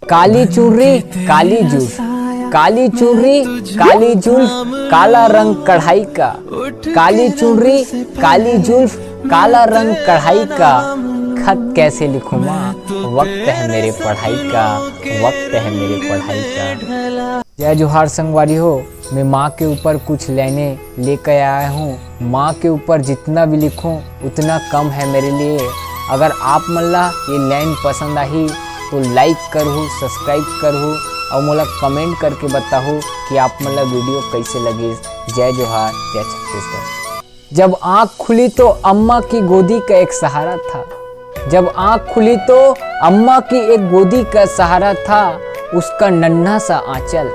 काली चुनरी काली जुल्फ, काली चुनरी काली जुल्फ, काला रंग कढ़ाई का। काली चुनरी काली जुल्फ, काला रंग कढ़ाई का। खत कैसे लिखूं माँ, वक्त है मेरे पढ़ाई का, वक्त है मेरे पढ़ाई का। जय जोहार संगवारी हो, मैं माँ के ऊपर कुछ लाइने लेकर आया हूँ। माँ के ऊपर जितना भी लिखूं उतना कम है मेरे लिए। अगर आप मल्ला ये लाइन पसंद आई तो लाइक करूँ, सब्सक्राइब करूँ और मोला कमेंट करके बताओ कि आप मतलब वीडियो कैसे लगे। जय जोहार, जय छत्तीसगढ़। जब आँख खुली तो अम्मा की गोदी का एक सहारा था। जब आँख खुली तो अम्मा की एक गोदी का सहारा था। उसका नन्हा सा आंचल,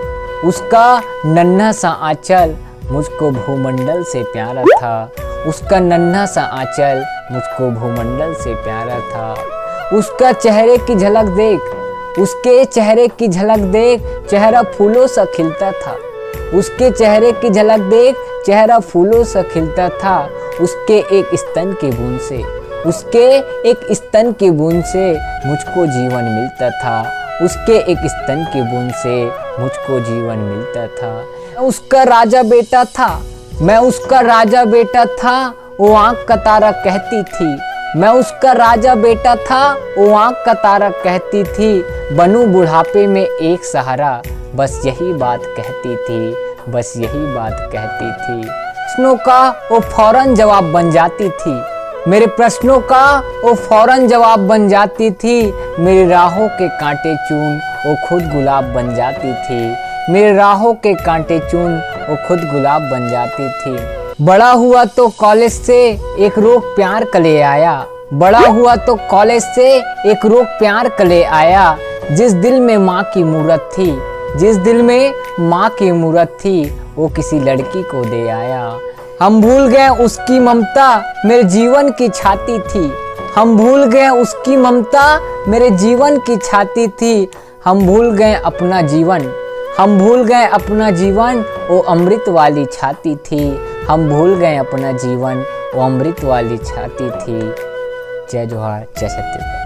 उसका नन्हा सा आंचल मुझको भूमंडल से प्यारा था। उसका नन्हा सा आंचल मुझको भूमंडल से प्यारा था। उसका चेहरे की झलक देख, उसके चेहरे की झलक देख, चेहरा फूलों सा खिलता था। उसके चेहरे की झलक देख, चेहरा फूलों सा खिलता था। उसके एक स्तन के बूंद से, उसके एक स्तन के बूंद से मुझको जीवन मिलता था। उसके एक स्तन के बूंद से मुझको जीवन मिलता था। मैं उसका राजा बेटा था, मैं उसका राजा बेटा था। वो आँख का तारा कहती थी, मैं उसका राजा बेटा था। वो आँख का तारा कहती थी, बनूं बुढ़ापे में एक सहारा। बस यही बात कहती थी, बस यही बात कहती थी। प्रश्नों का वो फौरन जवाब बन जाती थी, मेरे प्रश्नों का वो फौरन जवाब बन जाती थी। मेरी राहों के कांटे चून वो खुद गुलाब बन जाती थी। मेरे राहों के कांटे चून वो खुद गुलाब बन जाती थी। बड़ा हुआ तो कॉलेज से एक रोग प्यार का ले आया। बड़ा हुआ तो कॉलेज से एक रोग प्यार का ले आया। जिस दिल में माँ की मूरत थी, जिस दिल में माँ की मूरत थी, वो किसी लड़की को दे आया। हम भूल गए उसकी ममता मेरे जीवन की छाती थी। हम भूल गए उसकी ममता मेरे जीवन की छाती थी। हम भूल गए अपना जीवन, हम भूल गए अपना जीवन, वो अमृत वाली छाती थी। हम भूल गए अपना जीवन, वो अमृत वाली छाती थी। जय जोहार, जय छत्तीसगढ़।